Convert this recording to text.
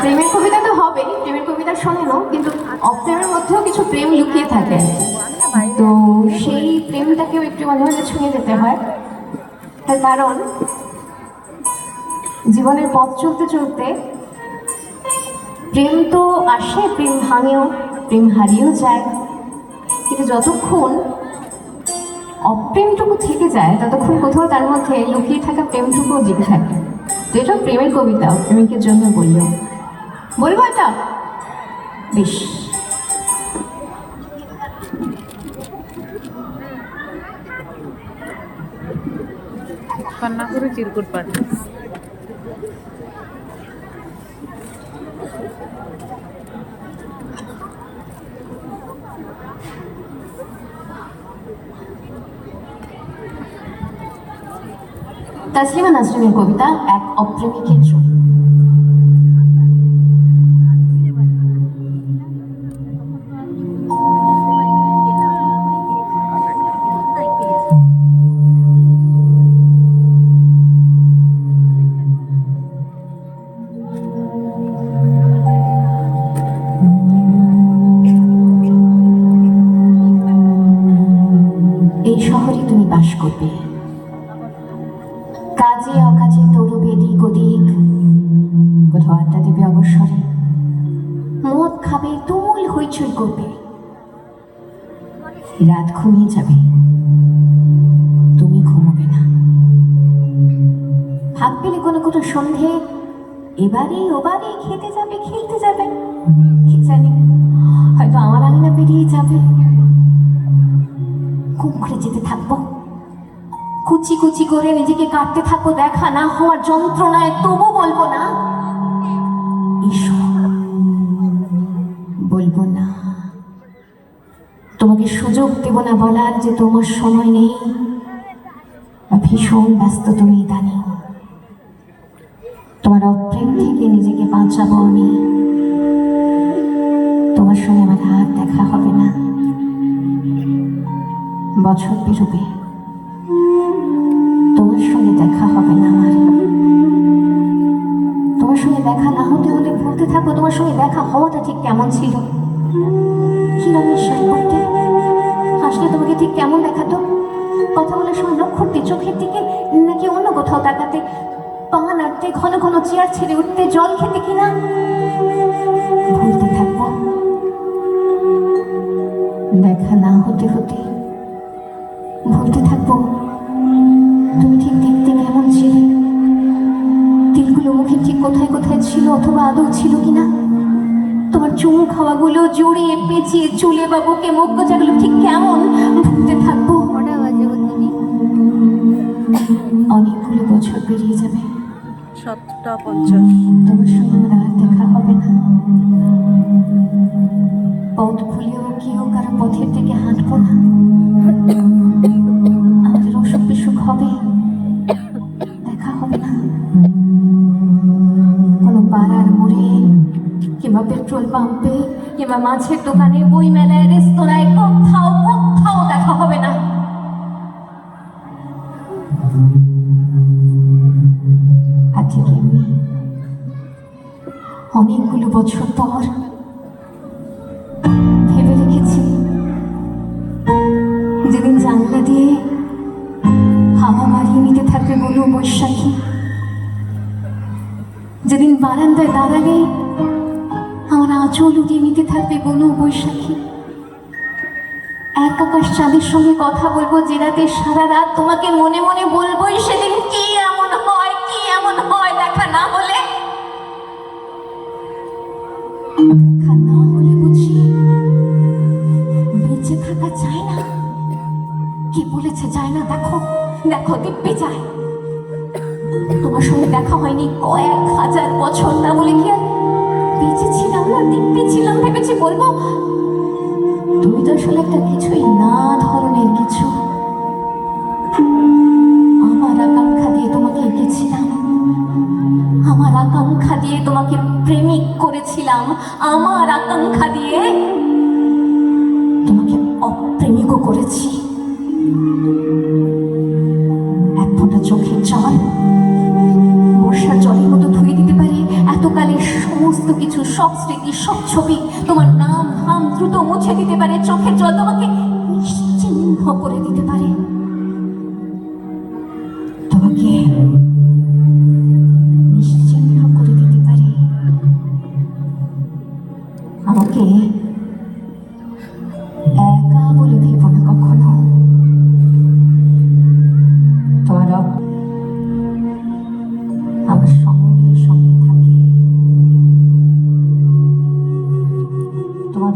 প্রেমের কবিতা তো হবে, প্রেমের কবিতা শোনেনও, কিন্তু অপ্রেমের মধ্যেও কিছু প্রেম লুকিয়ে থাকে। তো সেই প্রেমটাকেও একটু মাঝে মাঝে ছুঁয়ে যেতে হয়। তার কারণ জীবনের পথ চলতে চলতে প্রেম তো আসে, প্রেম ভাঙেও, প্রেম হারিয়েও যায়, কিন্তু যতক্ষণ অপ্রেমটুকু থেকে যায় ততক্ষণ কোথাও তার মধ্যে লুকিয়ে থাকা প্রেমটুকুও জেগে থাকে। তো এটা প্রেমের কবিতা, প্রেমিকের জন্য বলবো এটা বেশ। কান্না করে চিরকুট পাঠ। তাসলিমা নাসরিনের কবিতা এক অপ্রেমিকের জন্য। এই শহরে তুমি বাস করবে, কাজে অকাজে দৌড়বে এদিক ওদিক, কোথাও আড্ডা দেবে অবসরে, মদ খাবে, তুমুল হইচই করবে, রাত ঘুমিয়ে যাবে, তুমি ঘুমোবে না। ভাগ পেলে কোনো কোনো সন্ধে এবারে ওবারে খেতে যাবে, খেলতে যাবে, কি জানি হয়তো আমার আঙিনা পেরিয়ে যাবে। কুঁকড়ে যেতে থাকবো, কুচি কুচি করে নিজেকে কাটতে থাকবো, দেখা না হওয়ার যন্ত্রণায়, তবু বলবো না, এসো, বলবো না। তোমাকে সুযোগ দেব না বলার যে তোমার সময় নেই, বা ভীষণ ব্যস্ত তুমি ইদানিং। তোমার অপ্রেম থেকে নিজেকে বাঁচাবো আমি, তোমার সঙ্গে আমার আর দেখা হবে না। বছর বেরোবে, তোমার সঙ্গে দেখা হবে না আমার। তোমার সঙ্গে দেখা না হতে হলে ভুলতে থাকবো তোমার সঙ্গে দেখা হওয়াটা ঠিক কেমন ছিল, কি রঙের শাড়ি পরতে, হাসলে তোমাকে ঠিক কেমন দেখাতো, কথা বলার সময় লক্ষ্য করতে চোখের দিকে নাকি অন্য কোথাও তাকাতে, পা নাড়তে, ঘন ঘন চেয়ার ছেড়ে উঠতে, জল খেতে কিনা। ভুলতে থাকবো, দেখা না হতে হতে ভুলতে থাকবো তুমি ঠিক দেখতে কেমন ছিলে, তিলগুলো মুখে ঠিক কোথায় কোথায় ছিল, অথবা আদৌ ছিল কিনা। তোমার চুমু খাওয়াগুলো জড়িয়ে পেঁচিয়ে চুলে বা বুকে মুখ গোজাগুলো ঠিক কেমন। ভুলতে থাকবো, অনেকগুলো বছর পেরিয়ে যাবে, 7:50। তোমার সঙ্গে আমার আর দেখা হবে না। পথ ভুলেও কেউ কারো পথের দিকে হাঁটবো না। আমাদের অসুখ বিসুখ হবে, দেখা হবে না। কোনো পাড়ার মোড়ে কিংবা পেট্রোল পাম্পে কিংবা মাছের দোকানে, বই মেলায়, রেস্তোরাঁয়, কোথাও কোথাও দেখা হবে না। আর ঠিক এমনি অনেকগুলো বছর পর ভেবে রেখেছি, যেদিন জানলা দিয়ে হাওয়া মারিয়ে নিতে থাকবে বনু বৈশাখী, যেদিন বারান্দায় দাঁড়ালে আমার আঁচল উড়িয়ে নিতে থাকবে বনু বৈশাখী, এক আকাশ চাঁদের সঙ্গে কথা বলবো, যে রাতে সারা রাত তোমাকে মনে মনে বলবোই, সেদিন কি এমন হয়, কি এমন হয় দেখা না হলে। দেখা না হলে বুঝি বেঁচে থাকা যায় না। কি বলেছে যায় না? দেখো দেখো, দিব্যি যায়। তোমার সঙ্গে দেখা হয়নি কয়েক হাজার বছর, না বলে কি আর বেঁচে ছিলাম না, দিব্যি ছিলাম ভেবেছি বলবো। তুমি তো আসলে একটা কিছুই না ধরনের কিছু। আমার আকাঙ্ক্ষা দিয়ে তোমাকে এঁকেছিলাম, আমার আকাঙ্ক্ষা দিয়ে তোমাকে প্রেমিক করেছিলাম, আমার আকাঙ্ক্ষা দিয়ে তোমাকে অপ্রেমিকও করেছি। এক ফোঁটা চোখের জল বর্ষার জলের মতো ধুয়ে দিতে পারে এতকালের সমস্ত কিছু, সব স্মৃতি, সব ছবি, তোমার নাম ধাম দ্রুত মুছে দিতে পারে, চোখের জল তোমাকে নিশ্চিহ্ন করে দিতে পারে, তোমাকে নিশ্চিহ্ন করে দিতে পারে। আমাকে একা বলে ভেবো না কখনো। তোমার আমার সঙ্গে সঙ্গে থাকে। তোমার